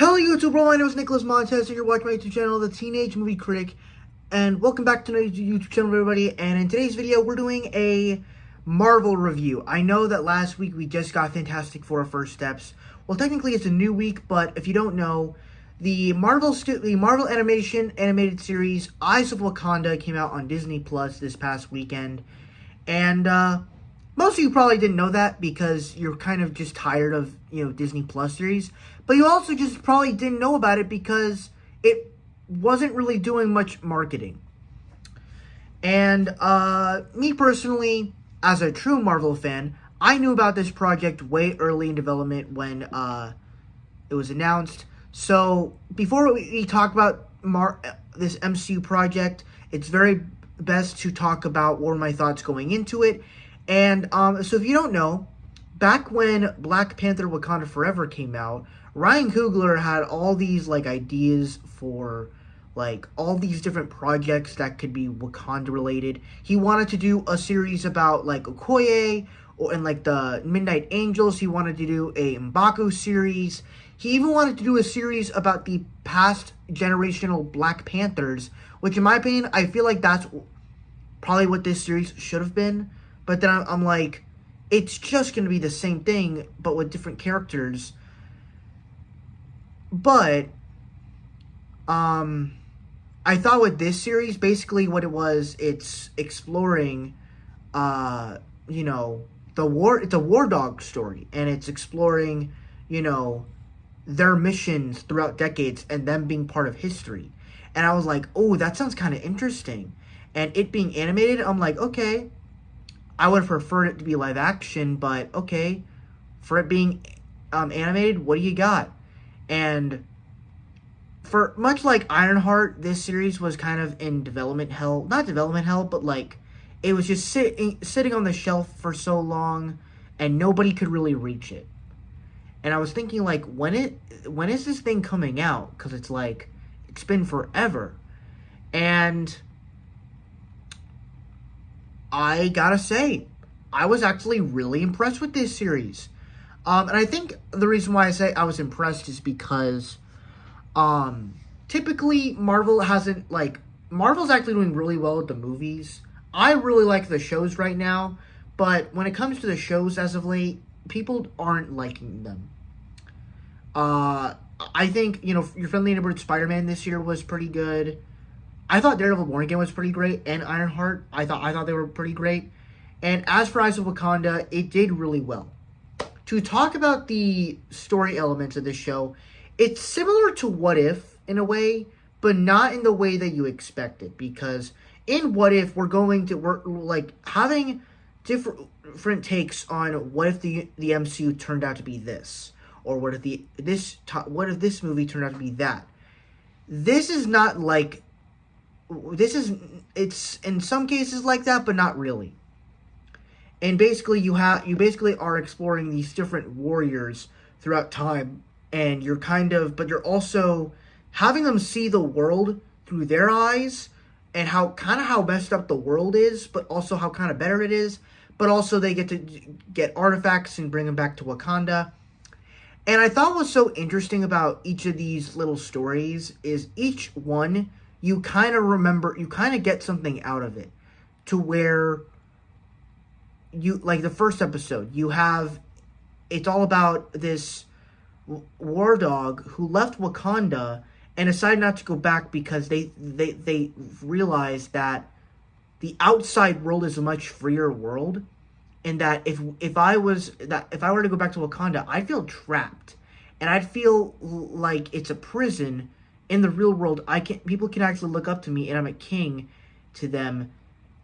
Hello YouTube world, my name is Nicholas Montez and you're watching my YouTube channel, The Teenage Movie Critic. And welcome back to my YouTube channel, everybody. And in today's video, we're doing a Marvel review. I know that last week we just got Fantastic Four First Steps. Well, technically it's a new week, but if you don't know, the Marvel animated series Eyes of Wakanda came out on Disney Plus this past weekend. And most of you probably didn't know that because you're kind of just tired of, Disney Plus series. But you also just probably didn't know about it because it wasn't really doing much marketing. And me personally, as a true Marvel fan, I knew about this project way early in development when it was announced. So before we talk about this MCU project, it's very best to talk about what were my thoughts going into it. And so if you don't know, back when Black Panther Wakanda Forever came out, Ryan Coogler had all these ideas for all these different projects that could be Wakanda related. He wanted to do a series about Okoye and the Midnight Angels. He wanted to do a M'Baku series. He even wanted to do a series about the past generational Black Panthers, which in my opinion, I feel like that's probably what this series should have been. But then I'm like, it's just going to be the same thing, but with different characters. But, I thought with this series, basically what it was, it's exploring, it's a war dog story. And it's exploring, their missions throughout decades and them being part of history. And I was like, oh, that sounds kind of interesting. And it being animated, I'm like, okay. I would have preferred it to be live action, but okay. For it being animated, what do you got? And for much like Ironheart, this series was kind of in development hell. Not development hell, but it was just sitting on the shelf for so long and nobody could really reach it. And I was thinking when is this thing coming out? Because it's been forever. And I gotta say, I was actually really impressed with this series. And I think the reason why I say I was impressed is because typically Marvel's actually doing really well with the movies. I really like the shows right now, but when it comes to the shows as of late, people aren't liking them. I think, Your Friendly Neighborhood Spider-Man this year was pretty good. I thought Daredevil Born Again was pretty great, and Ironheart, I thought they were pretty great. And as for Eyes of Wakanda, it did really well. To talk about the story elements of this show, it's similar to What If in a way, but not in the way that you expected. Because in What If, we're having different takes on what if the MCU turned out to be this, or what if this movie turned out to be that. This is not it's in some cases like that, but not really. And basically you basically are exploring these different warriors throughout time, and but you're also having them see the world through their eyes, and how messed up the world is, but also how kind of better it is. But also they get to get artifacts and bring them back to Wakanda. And I thought what was so interesting about each of these little stories is each one, you kind of get something out of it. To where the first episode, it's all about this war dog who left Wakanda and decided not to go back because they realized that the outside world is a much freer world, and that if I were to go back to Wakanda, I'd feel trapped, and I'd feel like it's a prison. In the real world, people can actually look up to me, and I'm a king to them.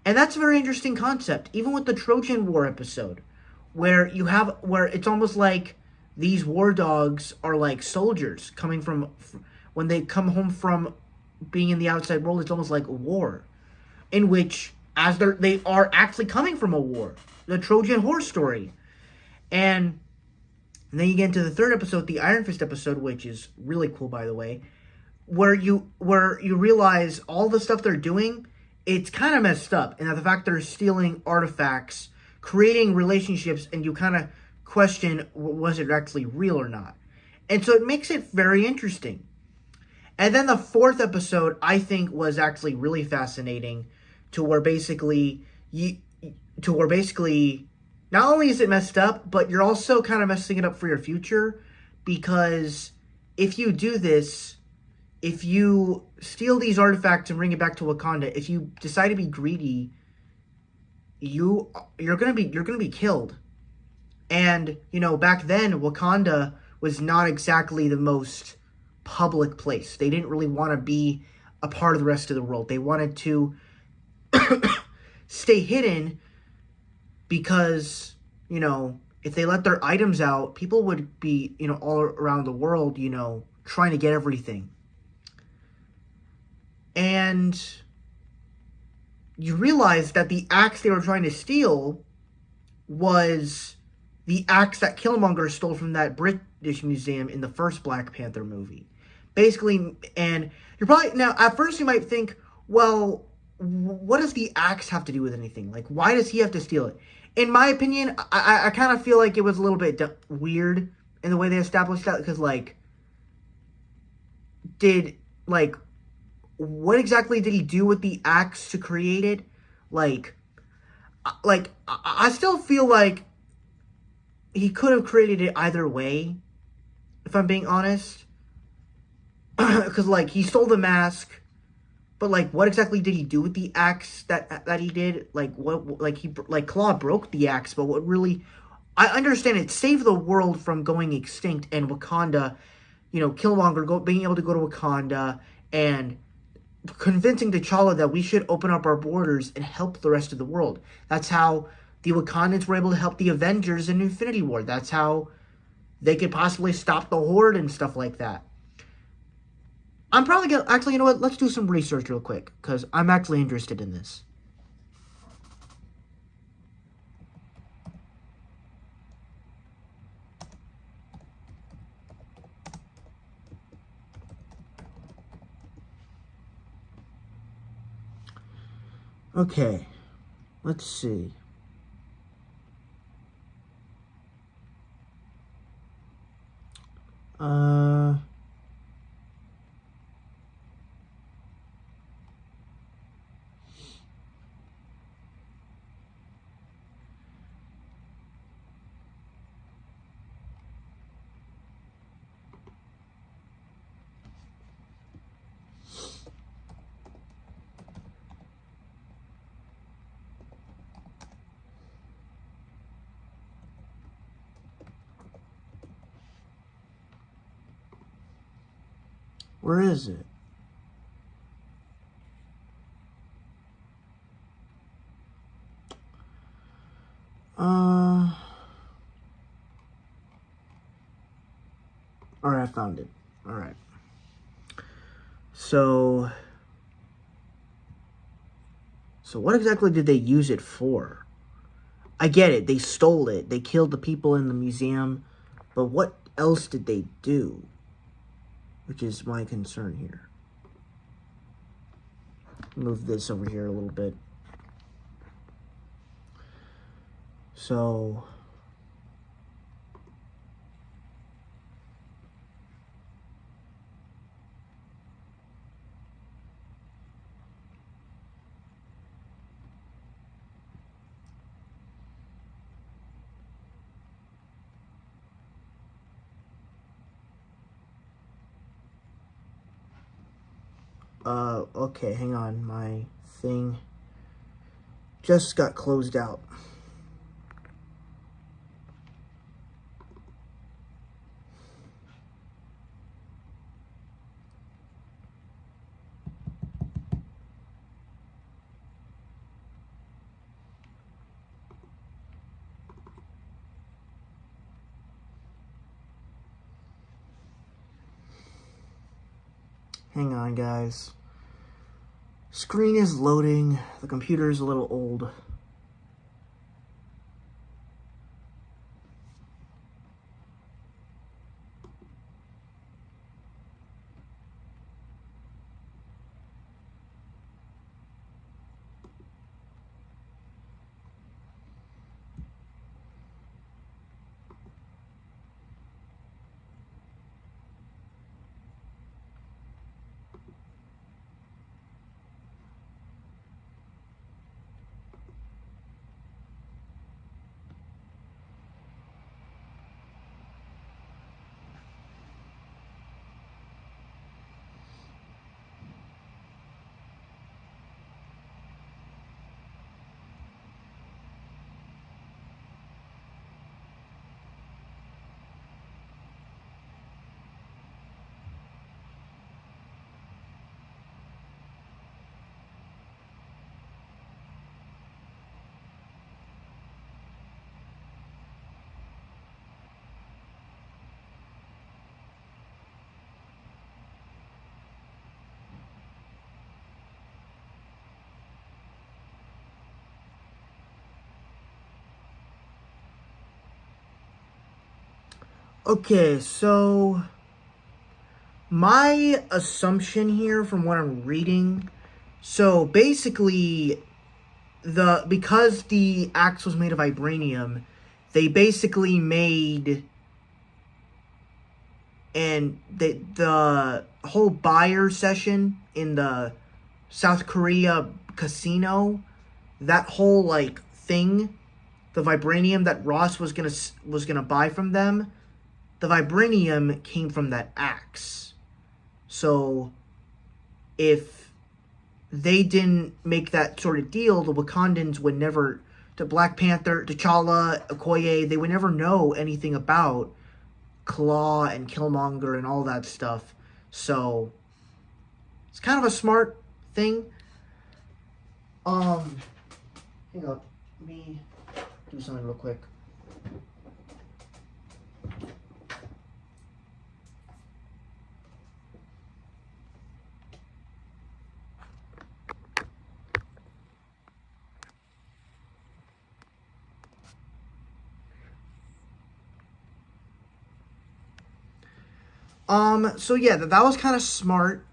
And that's a very interesting concept. Even with the Trojan War episode, where it's almost like these war dogs are like soldiers coming from, when they come home from being in the outside world, it's almost like a war, in which they are actually coming from a war, the Trojan Horse story. And then you get into the third episode, the Iron Fist episode, which is really cool, by the way, where you realize all the stuff they're doing, it's kind of messed up. And that the fact they're stealing artifacts, creating relationships, and you kind of question, was it actually real or not? And so it makes it very interesting. And then the fourth episode, I think, was actually really fascinating, to where basically you, to where basically, not only is it messed up, but you're also kind of messing it up for your future, because if you do this, if you steal these artifacts and bring it back to Wakanda, if you decide to be greedy, you're gonna be killed. And back then Wakanda was not exactly the most public place. They didn't really want to be a part of the rest of the world. They wanted to stay hidden because, if they let their items out, people would be, all around the world, trying to get everything. And you realize that the axe they were trying to steal was the axe that Killmonger stole from that British museum in the first Black Panther movie. Basically, and you're probably, now, at first you might think, well, what does the axe have to do with anything? Like, why does he have to steal it? In my opinion, I kind of feel like it was a little bit weird in the way they established that, because, what exactly did he do with the axe to create it? I still feel like he could have created it either way, if I'm being honest. Because, he stole the mask, but, what exactly did he do with the axe that he did? Claw broke the axe, but what really... I understand it saved the world from going extinct, and Wakanda, Killmonger being able to go to Wakanda, and convincing T'Challa that we should open up our borders and help the rest of the world. That's how the Wakandans were able to help the Avengers in Infinity War. That's how they could possibly stop the Horde and stuff like that. I'm probably going to... Actually, you know what? Let's do some research real quick, because I'm actually interested in this. Okay. Let's see. Where is it? Alright, I found it. Alright. So what exactly did they use it for? I get it. They stole it. They killed the people in the museum. But what else did they do? Which is my concern here. Move this over here a little bit. So... okay, hang on. My thing just got closed out. Hang on, guys. Screen is loading. The computer is a little old. Okay, so my assumption here from what I'm reading, so basically because the axe was made of vibranium, they basically made and the whole buyer session in the South Korea casino, that whole like thing, the vibranium that Ross was gonna buy from them, the vibranium came from that axe. So if they didn't make that sort of deal, the Wakandans would never, the Black Panther, T'Challa, Okoye, they would never know anything about Claw and Killmonger and all that stuff. So it's kind of a smart thing. Hang on, let me do something real quick. So yeah, that was kind of smart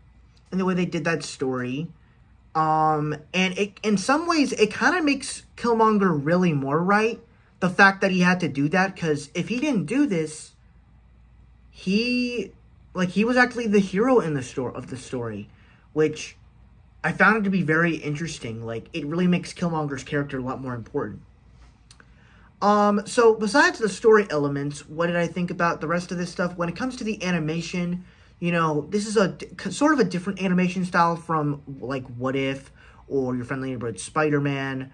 in the way they did that story. And it, in some ways, it kind of makes Killmonger really more right. The fact that he had to do that, because if he didn't do this, he was actually the hero in the story, which I found it to be very interesting. Like, it really makes Killmonger's character a lot more important. So besides the story elements, what did I think about the rest of this stuff? When it comes to the animation, this is sort of a different animation style from like What If or Your Friendly Neighborhood Spider-Man.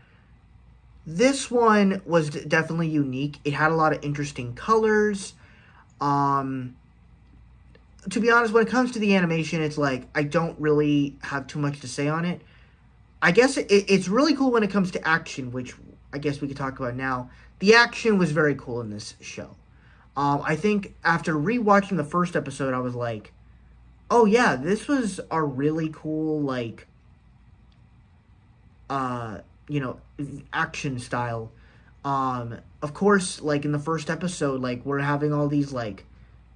This one was definitely unique. It had a lot of interesting colors. To be honest, when it comes to the animation, it's like I don't really have too much to say on it. I guess it's really cool when it comes to action, which I guess we could talk about now. The action was very cool in this show. I think after rewatching the first episode, I was like, oh yeah, this was a really cool, like, action style. Of course, like in the first episode, like we're having all these like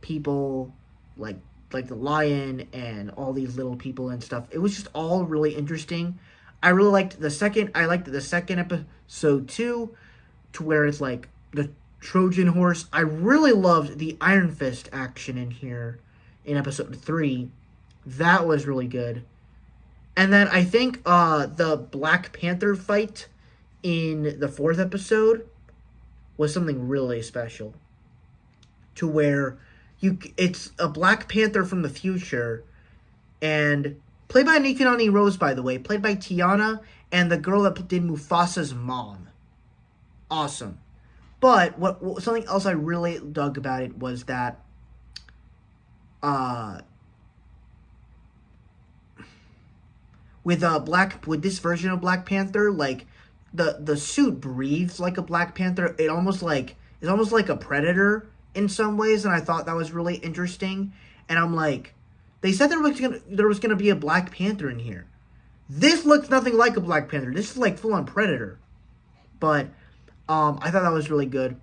people, like the lion and all these little people and stuff. It was just all really interesting. I liked the second episode too, to where it's like the Trojan horse. I really loved the Iron Fist action in here in episode 3. That was really good. And then I think the Black Panther fight in the 4th episode was something really special. To where it's a Black Panther from the future, and played by Nikanani Rose, by the way, played by Tiana, and the girl that did Mufasa's mom. Awesome. But what something else I really dug about it was that with this version of Black Panther, like the suit breathes like a Black Panther. It's almost like a predator in some ways, and I thought that was really interesting. And I'm like, they said there was gonna be a Black Panther in here. This looks nothing like a Black Panther. This is like full on Predator. But I thought that was really good.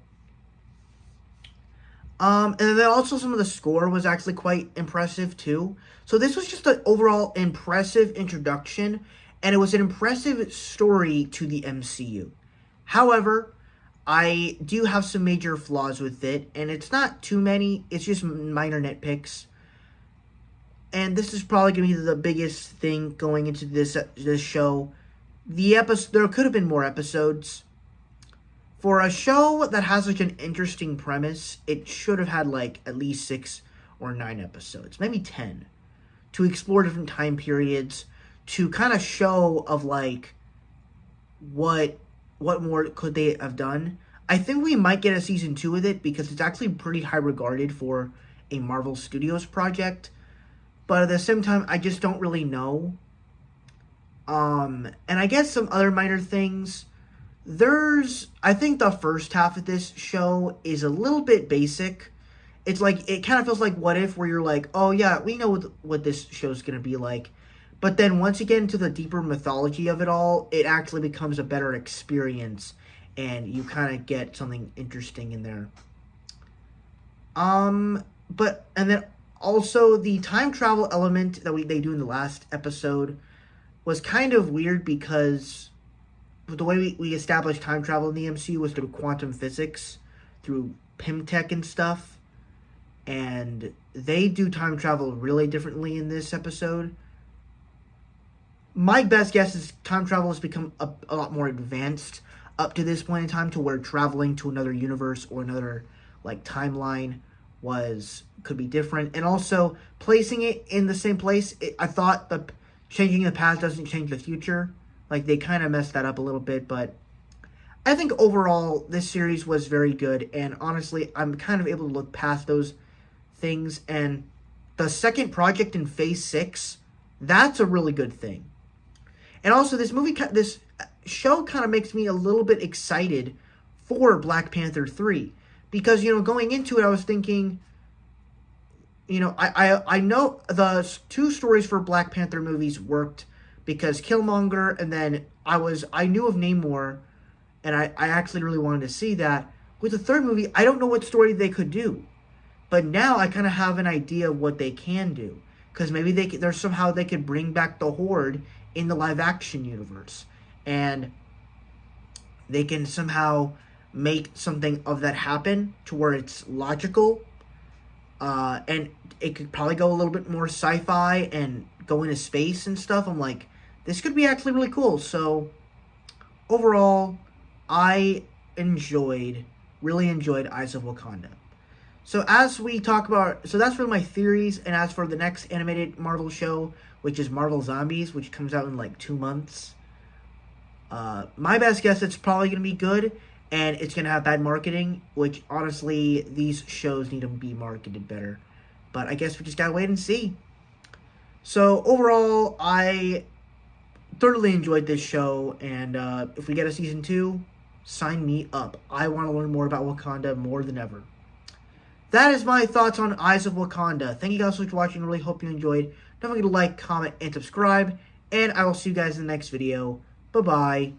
And then also some of the score was actually quite impressive too. So this was just an overall impressive introduction, and it was an impressive story to the MCU. However, I do have some major flaws with it, and it's not too many. It's just minor nitpicks. And this is probably going to be the biggest thing going into this show. There could have been more episodes. For a show that has such an interesting premise, it should have had like at least 6 or 9 episodes, maybe 10, to explore different time periods, to kind of show of like what more could they have done. I think we might get a season 2 with it, because it's actually pretty high regarded for a Marvel Studios project. But at the same time, I just don't really know. And I guess some other minor things. I think the first half of this show is a little bit basic. It's like, it kind of feels like What If, where you're like, oh yeah, we know what this show's going to be like. But then once you get into the deeper mythology of it all, it actually becomes a better experience, and you kind of get something interesting in there. But and then also the time travel element that they do in the last episode was kind of weird because the way we established time travel in the MCU was through quantum physics, through Pym and stuff, and they do time travel really differently in this episode. My best guess is time travel has become a lot more advanced up to this point in time, to where traveling to another universe or another like timeline could be different, and also placing it in the same place. I thought the changing the past doesn't change the future. Like, they kind of messed that up a little bit, but I think overall this series was very good, and honestly, I'm kind of able to look past those things. And the second project in Phase 6, that's a really good thing. And also, this show kind of makes me a little bit excited for Black Panther 3. Because, going into it, I was thinking, I know the two stories for Black Panther movies worked because Killmonger, and then I knew of Namor, and I actually really wanted to see that. With the third movie, I don't know what story they could do. But now I kind of have an idea of what they can do. Because maybe there's somehow they could bring back the Horde in the live-action universe. And they can somehow make something of that happen to where it's logical. And it could probably go a little bit more sci-fi and go into space and stuff. I'm like, this could be actually really cool. So, overall, I really enjoyed Eyes of Wakanda. So that's really my theories. And as for the next animated Marvel show, which is Marvel Zombies, which comes out in like 2 months, my best guess, it's probably going to be good, and it's going to have bad marketing, which honestly, these shows need to be marketed better. But I guess we just got to wait and see. So overall, I thoroughly enjoyed this show, and if we get a season 2, sign me up. I want to learn more about Wakanda more than ever. That is my thoughts on Eyes of Wakanda. Thank you guys so much for watching. I really hope you enjoyed. Don't forget to like, comment, and subscribe. And I will see you guys in the next video. Bye-bye.